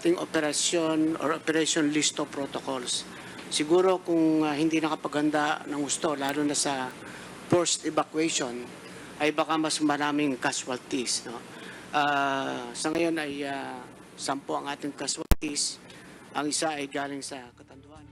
ating operasyon or operation listo protocols. Siguro kung hindi nakapaganda ng gusto, lalo na sa forced evacuation, ay baka mas maraming casualties. No? Sa ngayon ay 10 ang ating casualties. Ang isa ay galing sa Catanduanes.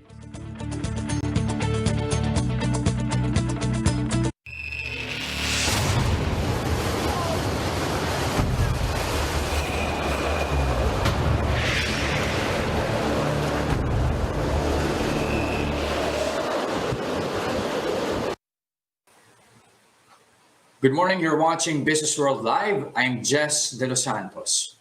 Good morning, you're watching Business World Live. I'm Jess Delos Santos.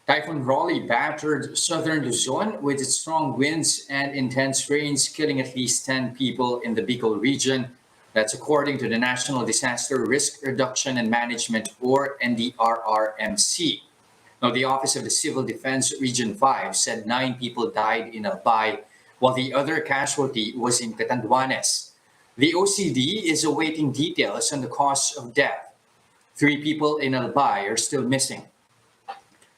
Typhoon Rolly battered southern Luzon with its strong winds and intense rains, killing at least 10 people in the Bicol region. That's according to the National Disaster Risk Reduction and Management, or NDRRMC. Now, the Office of the Civil Defense Region 5 said 9 people died in Albay, while the other casualty was in Catanduanes. The OCD is awaiting details on the cause of death. 3 people in Albay are still missing.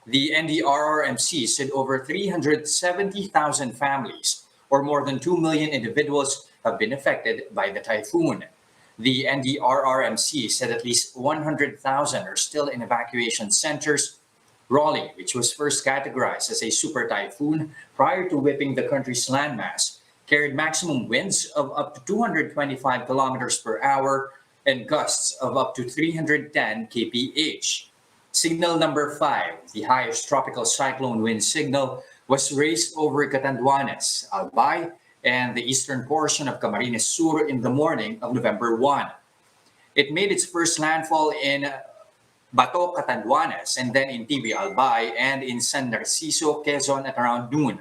The NDRRMC said over 370,000 families, or more than 2 million individuals, have been affected by the typhoon. The NDRRMC said at least 100,000 are still in evacuation centers. Rolly, which was first categorized as a super typhoon prior to whipping the country's landmass, carried maximum winds of up to 225 kilometers per hour and gusts of up to 310 kph. Signal number 5, the highest tropical cyclone wind signal, was raised over Catanduanes, Albay, and the eastern portion of Camarines Sur in the morning of November 1. It made its first landfall in Bato, Catanduanes, and then in Tibi, Albay, and in San Narciso, Quezon at around noon.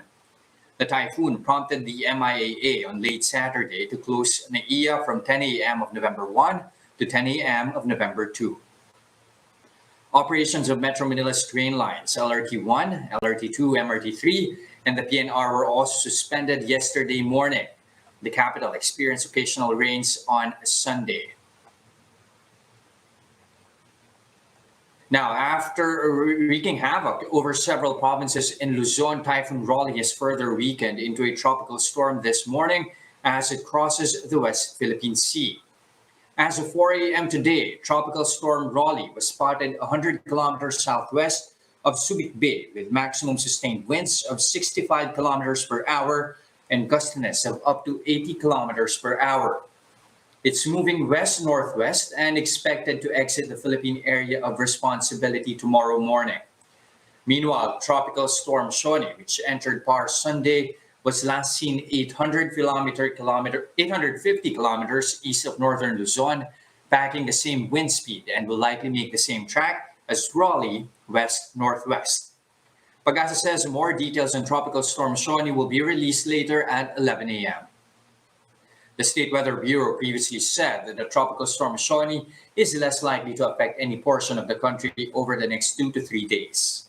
The typhoon prompted the NAIA on late Saturday to close NAIA from 10 a.m. of November 1 to 10 a.m. of November 2. Operations of Metro Manila's train lines, LRT-1, LRT-2, MRT-3, and the PNR were also suspended yesterday morning. The capital experienced occasional rains on Sunday. Now, after wreaking havoc over several provinces in Luzon, Typhoon Rolly has further weakened into a tropical storm this morning as it crosses the West Philippine Sea. As of 4 a.m. today, Tropical Storm Rolly was spotted 100 kilometers southwest of Subic Bay with maximum sustained winds of 65 kilometers per hour and gustiness of up to 80 kilometers per hour. It's moving west-northwest and expected to exit the Philippine area of responsibility tomorrow morning. Meanwhile, Tropical Storm Shoni, which entered PAR Sunday, was last seen 850 kilometers east of northern Luzon, packing the same wind speed and will likely make the same track as Rolly west-northwest. Pag-asa says more details on Tropical Storm Shoni will be released later at 11 a.m. The State Weather Bureau previously said that the Tropical Storm Shoni is less likely to affect any portion of the country over the next 2 to 3 days.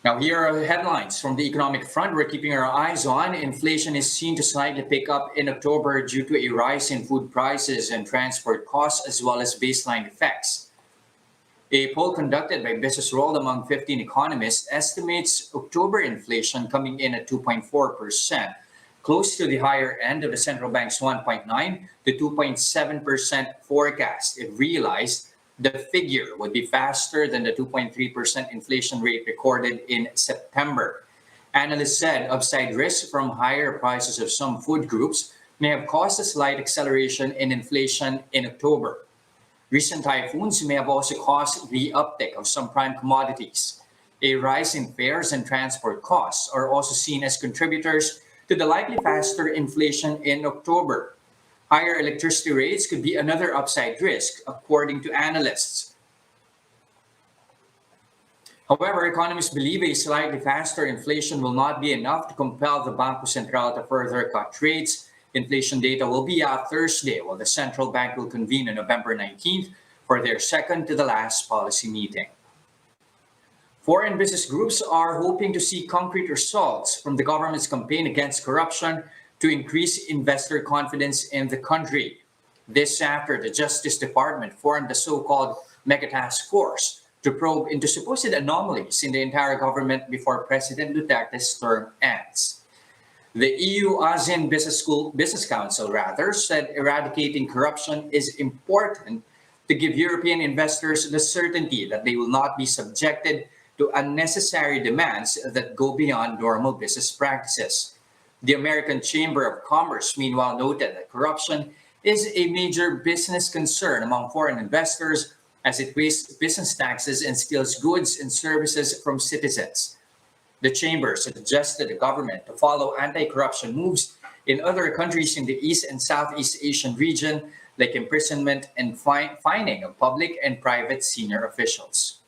Now, here are the headlines from the economic front we're keeping our eyes on. Inflation is seen to slightly pick up in October due to a rise in food prices and transport costs, as well as baseline effects. A poll conducted by Business World among 15 economists estimates October inflation coming in at 2.4%, close to the higher end of the central bank's 1.9 to 2.7% forecast. It realized the figure would be faster than the 2.3% inflation rate recorded in September. Analysts said upside risk from higher prices of some food groups may have caused a slight acceleration in inflation in October. Recent typhoons may have also caused the uptick of some prime commodities. A rise in fares and transport costs are also seen as contributors to the likely faster inflation in October. Higher electricity rates could be another upside risk, according to analysts. However, economists believe a slightly faster inflation will not be enough to compel the Bangko Sentral to further cut rates. Inflation data will be out Thursday, while the central bank will convene on November 19th for their second to the last policy meeting. Foreign business groups are hoping to see concrete results from the government's campaign against corruption to increase investor confidence in the country. This after the Justice Department formed the so-called mega task force to probe into supposed anomalies in the entire government before President Duterte's term ends. The EU ASEAN Business Council rather said eradicating corruption is important to give European investors the certainty that they will not be subjected to unnecessary demands that go beyond normal business practices. The American Chamber of Commerce, meanwhile, noted that corruption is a major business concern among foreign investors as it wastes business taxes and steals goods and services from citizens. The Chamber suggested the government to follow anti-corruption moves in other countries in the East and Southeast Asian region, like imprisonment and fining of public and private senior officials.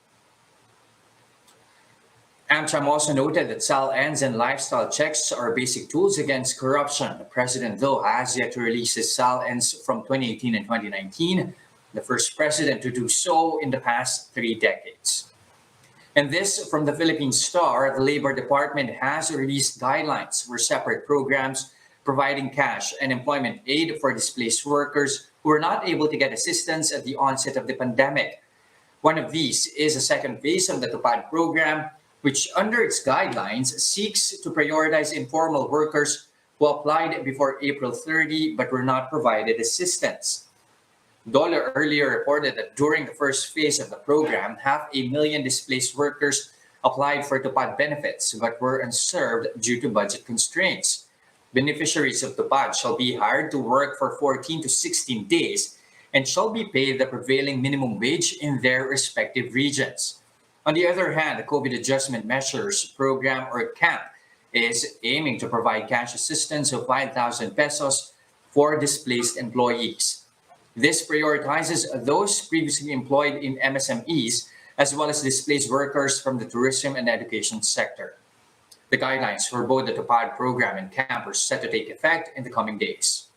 AmCham also noted that SAL-Ns and lifestyle checks are basic tools against corruption. The president, though, has yet to release his SAL-Ns from 2018 and 2019, the first president to do so in the past 3 decades. And this from the Philippine Star, the Labor Department has released guidelines for separate programs providing cash and employment aid for displaced workers who are not able to get assistance at the onset of the pandemic. One of these is a second phase of the TUPAD program, which under its guidelines seeks to prioritize informal workers who applied before April 30 but were not provided assistance. DOLE earlier reported that during the first phase of the program, 500,000 displaced workers applied for TUPAD benefits but were unserved due to budget constraints. Beneficiaries of TUPAD shall be hired to work for 14 to 16 days and shall be paid the prevailing minimum wage in their respective regions. On the other hand, the COVID Adjustment Measures Program, or CAMP, is aiming to provide cash assistance of 5,000 pesos for displaced employees. This prioritizes those previously employed in MSMEs, as well as displaced workers from the tourism and education sector. The guidelines for both the TUPAD program and CAMP are set to take effect in the coming days.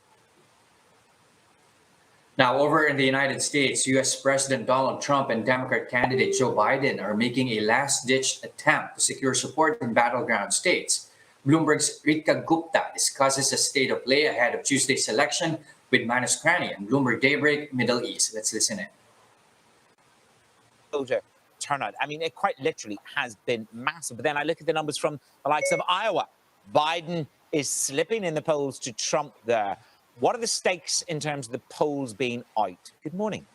Now, over in the United States, U.S. President Donald Trump and Democrat candidate Joe Biden are making a last-ditch attempt to secure support in battleground states. Bloomberg's Ritka Gupta discusses the state of play ahead of Tuesday's election with Manus Crani and Bloomberg Daybreak Middle East. Let's listen in. Voter turnout. I mean, it quite literally has been massive. But then I look at the numbers from the likes of Iowa. Biden is slipping in the polls to Trump there. What are the stakes in terms of the polls being out? Good morning.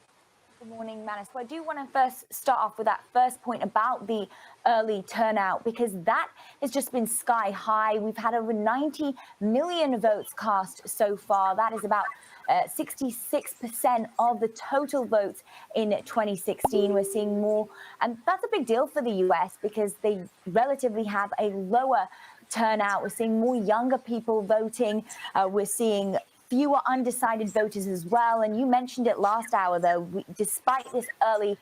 Good morning, Manus. So I do want to first start off with that first point about the early turnout, because that has just been sky high. We've had over 90 million votes cast so far. That is about 66% of the total votes in 2016. We're seeing more, and that's a big deal for the US because they relatively have a lower turnout. We're seeing more younger people voting. We're seeing fewer undecided voters as well. And you mentioned it last hour, though, despite this early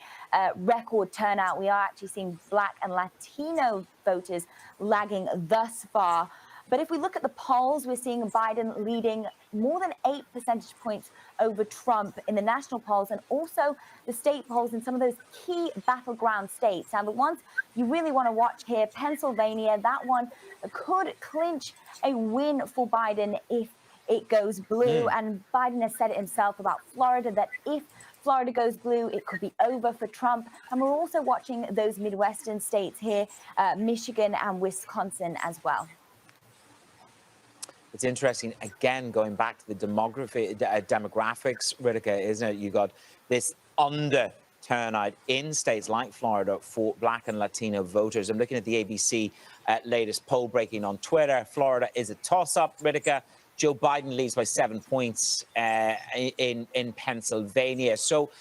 record turnout, we are actually seeing Black and Latino voters lagging thus far. But if we look at the polls, we're seeing Biden leading more than 8 percentage points over Trump in the national polls, and also the state polls in some of those key battleground states. Now, the ones you really want to watch here, Pennsylvania, that one could clinch a win for Biden if it goes blue. And Biden has said it himself about Florida, that if Florida goes blue, it could be over for Trump. And we're also watching those Midwestern states here, Michigan and Wisconsin as well. It's interesting, again, going back to the demographics, Ritika, isn't it? You got this under turnout in states like Florida for Black and Latino voters. I'm looking at the ABC latest poll breaking on Twitter. Florida is a toss-up, Ritika. Joe Biden leads by 7 points in Pennsylvania. So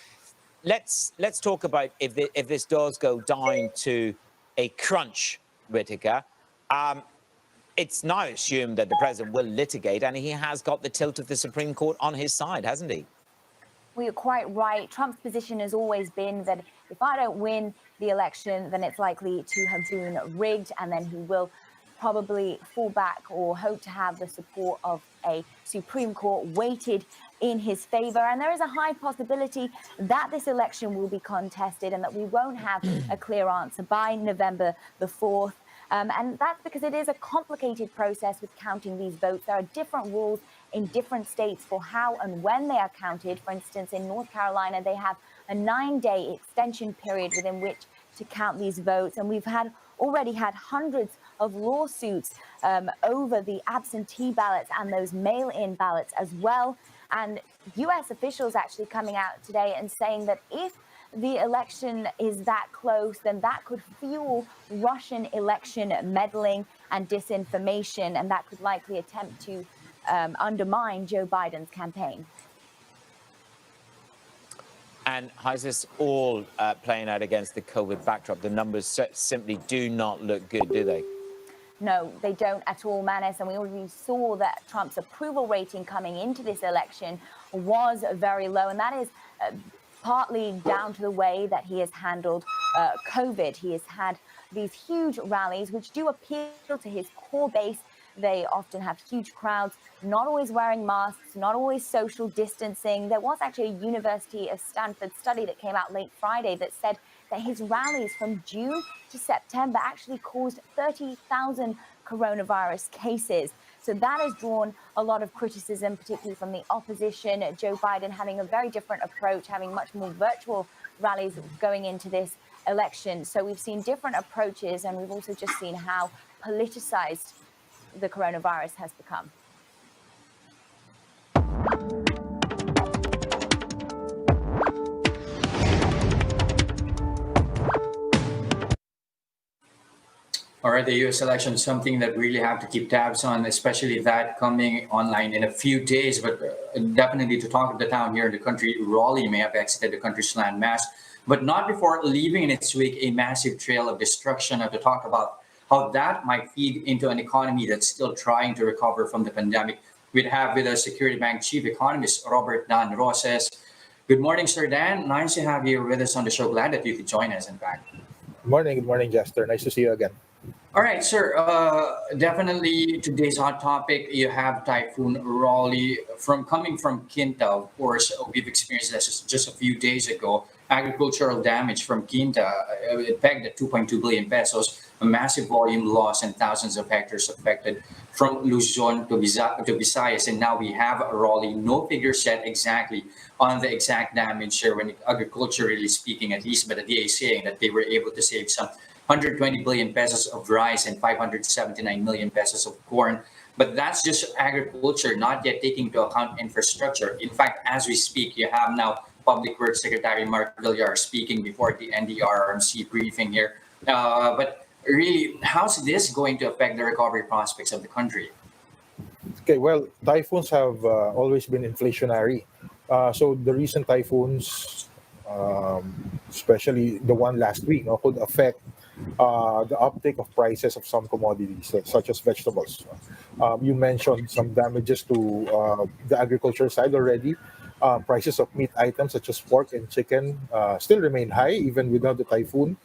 let's talk about if this does go down to a crunch, Ritika. It's now assumed that the president will litigate, and he has got the tilt of the Supreme Court on his side, hasn't he? Well, you're quite right. Trump's position has always been that if I don't win the election, then it's likely to have been rigged, and then he will probably fall back or hope to have the support of a Supreme Court weighted in his favor. And there is a high possibility that this election will be contested and that we won't have a clear answer by November the 4th. And that's because it is a complicated process with counting these votes. There are different rules in different states for how and when they are counted. For instance, in North Carolina, they have a 9-day extension period within which to count these votes. And we've already had hundreds of lawsuits over the absentee ballots and those mail-in ballots as well. And US officials actually coming out today and saying that if the election is that close, then that could fuel Russian election meddling and disinformation, and that could likely attempt to undermine Joe Biden's campaign. And how's this all playing out against the COVID backdrop? The numbers simply do not look good, do they? No, they don't at all, Manis. And we already saw that Trump's approval rating coming into this election was very low. And that is partly down to the way that he has handled COVID. He has had these huge rallies, which do appeal to his core base. They often have huge crowds, not always wearing masks, not always social distancing. There was actually a University of Stanford study that came out late Friday that said that his rallies from June to September actually caused 30,000 coronavirus cases. So that has drawn a lot of criticism, particularly from the opposition. Joe Biden having a very different approach, having much more virtual rallies going into this election. So we've seen different approaches, and we've also just seen how politicized the coronavirus has become. All right, the U.S. election is something that we really have to keep tabs on, especially that coming online in a few days. But definitely to talk of the town here in the country, Rolly may have exited the country's landmass, but not before leaving in its wake a massive trail of destruction. And to talk about how that might feed into an economy that's still trying to recover from the pandemic, we'd have with us Security Bank Chief Economist Robert Dan Roces. Good morning, Sir Dan. Nice to have you with us on the show. Glad that you could join us, in fact. Good morning, Jester. Nice to see you again. All right, sir. Definitely today's hot topic. You have Typhoon Rolly coming from Quinta. Of course, we've experienced this just a few days ago. Agricultural damage from Quinta, it pegged at 2.2 billion pesos, a massive volume loss and thousands of hectares affected from Luzon to Visayas. And now we have Rolly. No figures yet exactly on the exact damage here when agriculturally speaking, at least, but the DA is saying that they were able to save some 120 billion pesos of rice and 579 million pesos of corn. But that's just agriculture, not yet taking into account infrastructure. In fact, as we speak, you have now Public Works Secretary Mark Villar speaking before the NDRRMC briefing here. But really, how's this going to affect the recovery prospects of the country? Okay, well, typhoons have always been inflationary. So the recent typhoons, especially the one last week, could affect the uptick of prices of some commodities, such as vegetables. You mentioned some damages to the agriculture side already. Prices of meat items such as pork and chicken still remain high even without the typhoon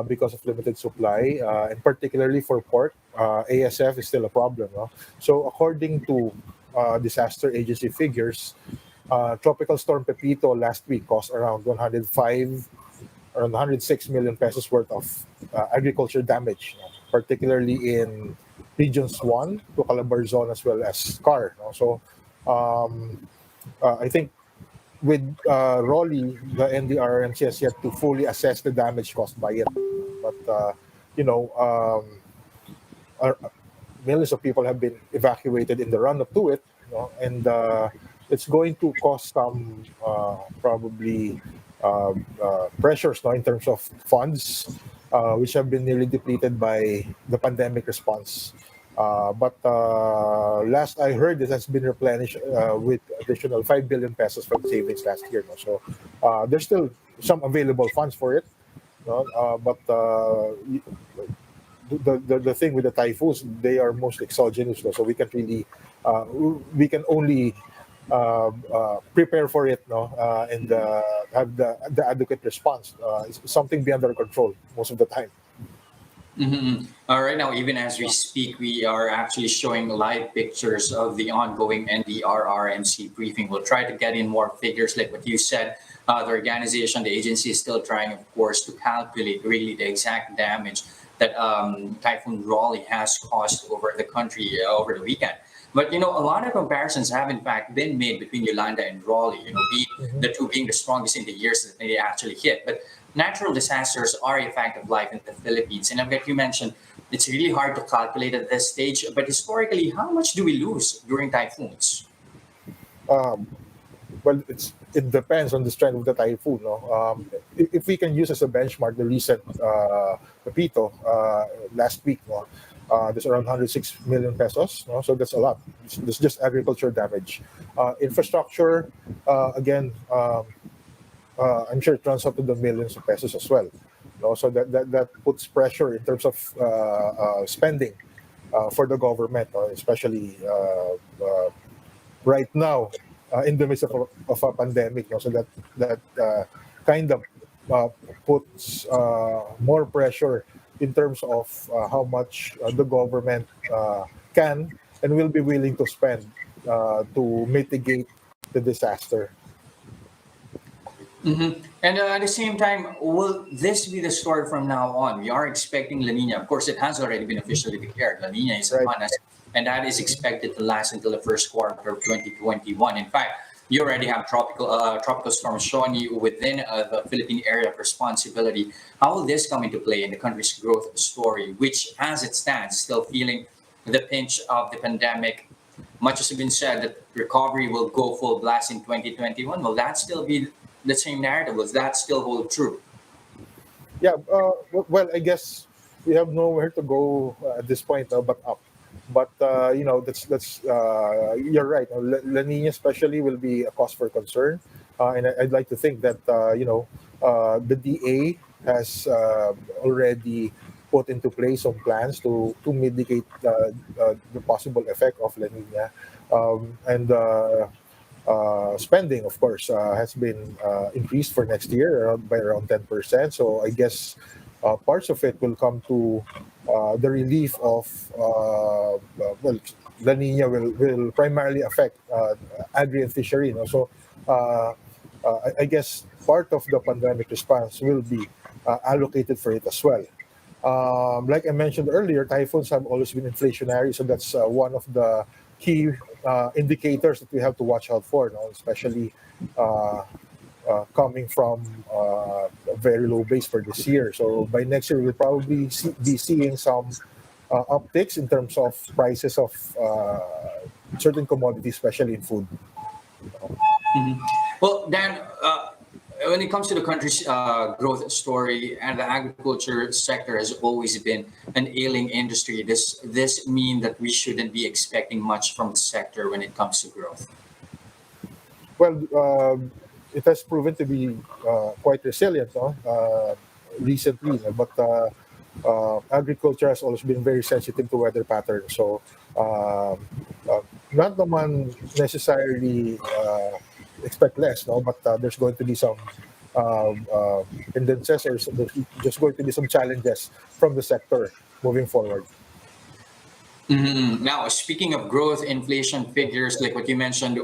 because of limited supply, and particularly for pork, ASF is still a problem. So according to disaster agency figures, Tropical Storm Pepito last week caused around 106 million pesos worth of agriculture damage, particularly in regions 1 to Calabarzon as well as Car. So I think with Rolly, the NDRRMC has yet to fully assess the damage caused by it. But, millions of people have been evacuated in the run-up to it, and it's going to cause some probably pressures in terms of funds, which have been nearly depleted by the pandemic response. But last I heard, it has been replenished with additional 5 billion pesos from savings last year. So there's still some available funds for it. But the thing with the typhoons, they are most exogenous. So we can really, we can only prepare for it, and have the adequate response. It's something beyond our control most of the time. Mm-hmm. Right now, even as we speak, we are actually showing live pictures of the ongoing NDRRMC briefing. We'll try to get in more figures like what you said. The organization, the agency is still trying, of course, to calculate really the exact damage that Typhoon Rolly has caused over the country over the weekend. But a lot of comparisons have in fact been made between Yolanda and Raleigh. The two being the strongest in the years that they actually hit. But natural disasters are a fact of life in the Philippines, and like you mentioned, it's really hard to calculate at this stage. But historically, how much do we lose during typhoons? Um, well, it depends on the strength of the typhoon. No? If we can use as a benchmark the recent Pepito last week, no? There's around 106 million pesos. No? So that's a lot. It's just agriculture damage. Infrastructure, again, I'm sure it runs up to the millions of pesos as well. No? So that puts pressure in terms of spending for the government, especially right now in the midst of a pandemic. No? So that kind of puts more pressure in terms of how much the government can and will be willing to spend to mitigate the disaster. And at the same time, will this be the story from now on? We are expecting La Nina. Of course, it has already been officially declared. La Nina is Right. upon us, and that is expected to last until the first quarter of 2021. In fact, you already have tropical storm Shawnee within the Philippine area of responsibility. How will this come into play in the country's growth story, which, as it stands, still feeling the pinch of the pandemic? Much has been said that recovery will go full blast in 2021. Will that still be the same narrative? Will that still hold true? Yeah, well, I guess we have nowhere to go at this point, but up. But that's you're right. La Nina especially will be a cause for concern, and I'd like to think that the DA has already put into place some plans to mitigate the possible effect of La Nina, and spending, of course, has been increased for next year by around 10%. So I guess parts of it will come to the relief of, well, La Nina will primarily affect agri and fishery. So I guess part of the pandemic response will be allocated for it as well. Like I mentioned earlier, typhoons have always been inflationary, so that's one of the key indicators that we have to watch out for, especially coming from a very low base for this year. So by next year, we'll probably be seeing some upticks in terms of prices of certain commodities, especially in food. Well, Dan, when it comes to the country's growth story, and the agriculture sector has always been an ailing industry, this mean that we shouldn't be expecting much from the sector when it comes to growth? Well, it has proven to be quite resilient recently, but agriculture has always been very sensitive to weather patterns. So not naman necessarily expect less, but there's going to be some tendencies, or there's just going to be some challenges from the sector moving forward. Now, speaking of growth, inflation figures, like what you mentioned,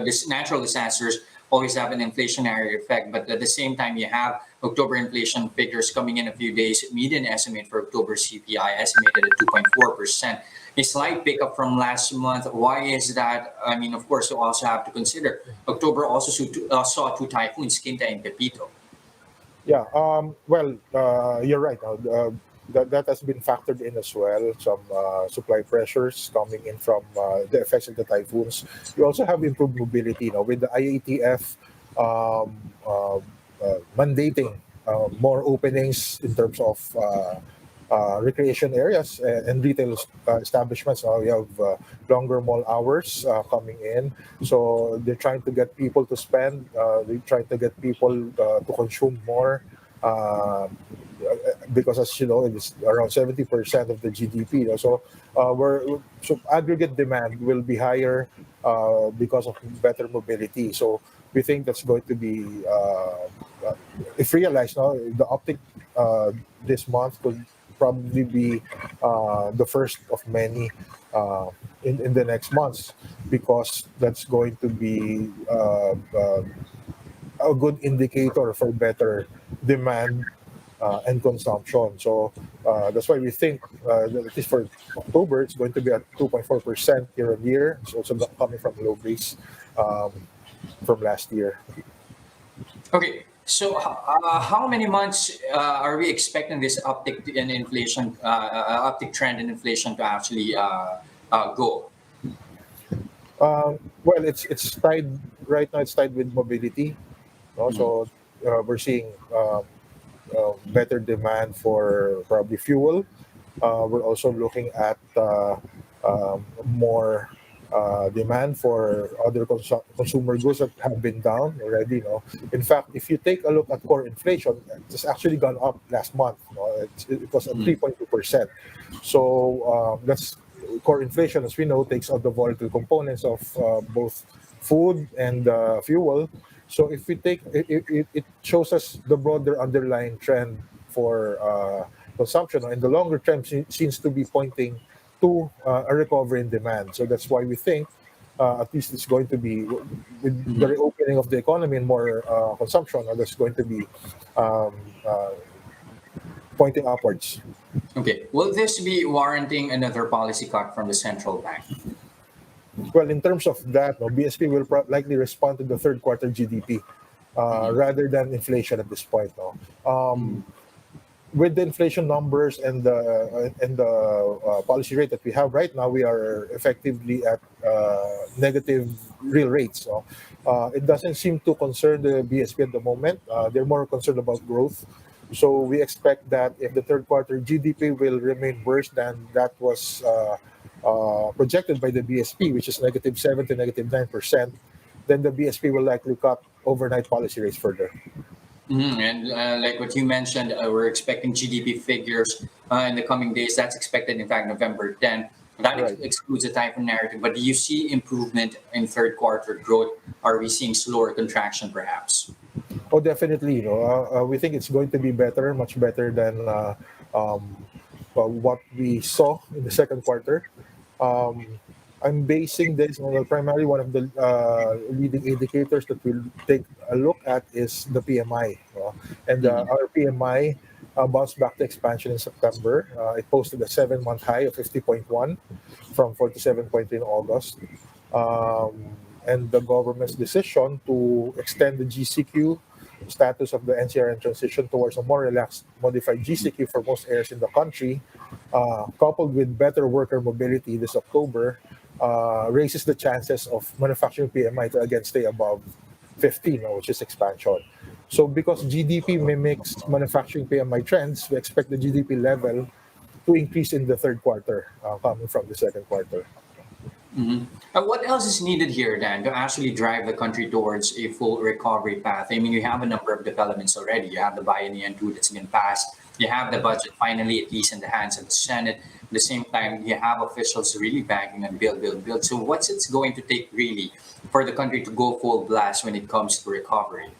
this natural disasters always have an inflationary effect. But at the same time, you have October inflation figures coming in a few days. Median estimate for October CPI estimated at 2.4%. A slight pickup from last month. Why is that? I mean, of course, you also have to consider October also saw two typhoons, Quinta and Pepito. Yeah, well, you're right. That has been factored in as well. Some supply pressures coming in from the effects of the typhoons. You also have improved mobility, with the IATF mandating more openings in terms of recreation areas and retail establishments. Now we have longer mall hours coming in, so they're trying to get people to spend. They're trying to get people to consume more. Because, as you know, it's around 70% of the GDP. So aggregate demand will be higher because of better mobility. So we think that's going to be, if realized now, the uptick this month could probably be the first of many in the next months, because that's going to be a good indicator for better demand and consumption. So that's why we think that at least for October, it's going to be at 2.4% year on year. It's also not coming from low base from last year. Okay, so how many months are we expecting this uptick in inflation, uptick trend in inflation to actually go? Well, it's tied right now. It's tied with mobility. So we're seeing better demand for probably fuel. We're also looking at more demand for other consumer goods that have been down already. In fact, if you take a look at core inflation, it's actually gone up last month. It was at 3.2%. So that's core inflation, as we know, takes out the volatile components of both food and fuel. So if we take it shows us the broader underlying trend for consumption, and the longer trend seems to be pointing to a recovery in demand. So that's why we think at least it's going to be, with the reopening of the economy and more consumption, that's going to be pointing upwards. Okay, will this be warranting another policy cut from the central bank? Well, in terms of that, BSP will likely respond to the third quarter GDP rather than inflation at this point. With the inflation numbers and the policy rate that we have right now, we are effectively at negative real rates. So it doesn't seem to concern the BSP at the moment. They're more concerned about growth. So we expect that if the third quarter GDP will remain worse than that was projected by the BSP, which is -7 to -9%, then the BSP will likely cut overnight policy rates further. And like what you mentioned, we're expecting GDP figures in the coming days. That's expected, in fact, November 10. That Right. excludes the typhoon narrative. But do you see improvement in third quarter growth? Are we seeing slower contraction, perhaps? Oh, definitely. We think it's going to be better, much better than what we saw in the second quarter. I'm basing this on primarily one of the leading indicators that we'll take a look at is the PMI. And our PMI bounced back to expansion in September. It posted a 7-month high of 50.1 from 47.3 in August. And the government's decision to extend the GCQ status of the NCR and transition towards a more relaxed modified GCQ for most areas in the country, coupled with better worker mobility this October, raises the chances of manufacturing PMI to again stay above 15, which is expansion. So because GDP mimics manufacturing PMI trends, we expect the GDP level to increase in the third quarter, coming from the second quarter. What else is needed here, Dan, to actually drive the country towards a full recovery path? I mean, you have a number of developments already. You have the Biennial 2 that's been passed. You have the budget finally, at least in the hands of the Senate. At the same time, you have officials really banking on build. So what's it going to take really for the country to go full blast when it comes to recovery?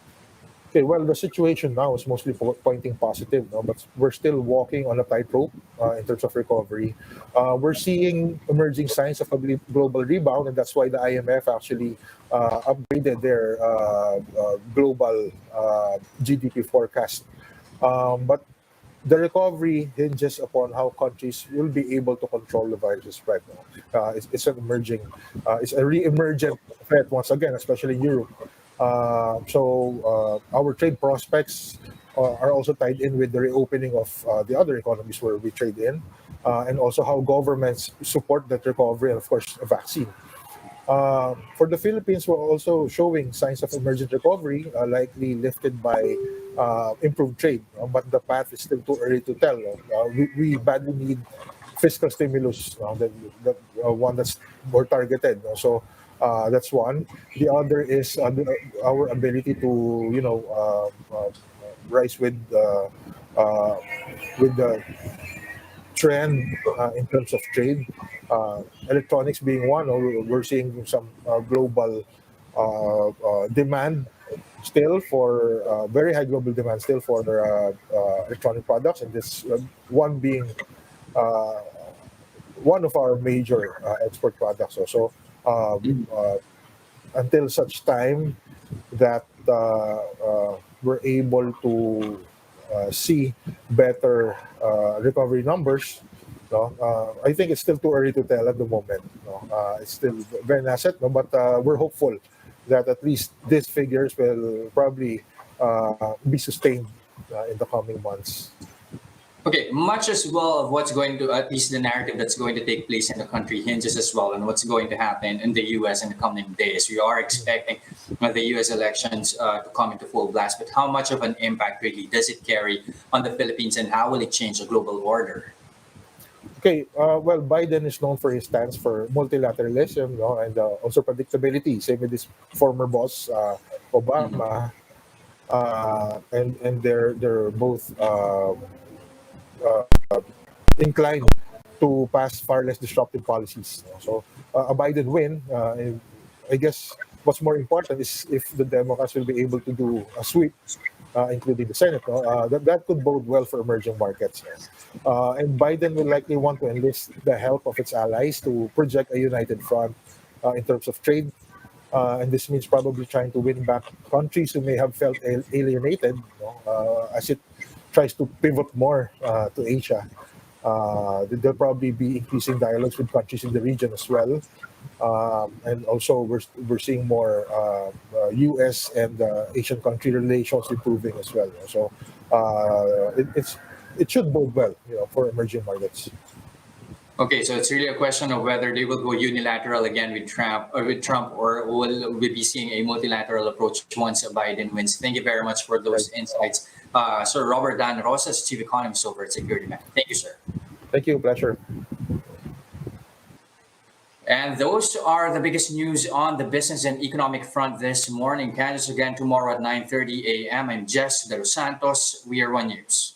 Okay, well, the situation now is mostly pointing positive, but we're still walking on a tightrope in terms of recovery. We're seeing emerging signs of a global rebound, and that's why the IMF actually upgraded their global GDP forecast. But the recovery hinges upon how countries will be able to control the virus spread. It's a re-emergent threat once again, especially in Europe. So our trade prospects are also tied in with the reopening of the other economies where we trade in, and also how governments support that recovery, and of course, a vaccine. For the Philippines, we're also showing signs of emergent recovery, likely lifted by improved trade, but the path is still too early to tell. We badly need fiscal stimulus, the one that's more targeted. So that's one. The other is our ability to, rise with the trend in terms of trade. Electronics being one. We're seeing some global demand still for very high global demand still for electronic products, and this one being one of our major export products. Also, until such time that we're able to see better recovery numbers. No, I think it's still too early to tell at the moment. No, it's still very nascent, no, but we're hopeful that at least these figures will probably be sustained in the coming months. Okay, much as well of what's going to, at least the narrative that's going to take place in the country hinges as well on what's going to happen in the U.S. in the coming days. We are expecting the U.S. elections to come into full blast, but how much of an impact really does it carry on the Philippines, and how will it change the global order? Okay, well, Biden is known for his stance for multilateralism, no, and also predictability. Same with his former boss, Obama, and they're both inclined to pass far less disruptive policies. So a Biden win, I guess what's more important is if the Democrats will be able to do a sweep, including the Senate. No? That could bode well for emerging markets. And Biden will likely want to enlist the help of its allies to project a united front in terms of trade. And this means probably trying to win back countries who may have felt alienated, as it tries to pivot more to Asia. There'll probably be increasing dialogues with countries in the region as well. And also, we're seeing more U.S. and Asian country relations improving as well. So it should bode well, for emerging markets. Okay, so it's really a question of whether they will go unilateral again with Trump, or will we be seeing a multilateral approach once Biden wins? Thank you very much for those insights. Sir Robert Dan Roces, Chief Economist over at Security Man. Thank you, sir. Thank you. Pleasure. And those are the biggest news on the business and economic front this morning. Catch us again tomorrow at 9:30 a.m. I'm Jess De Los Santos. We are One News.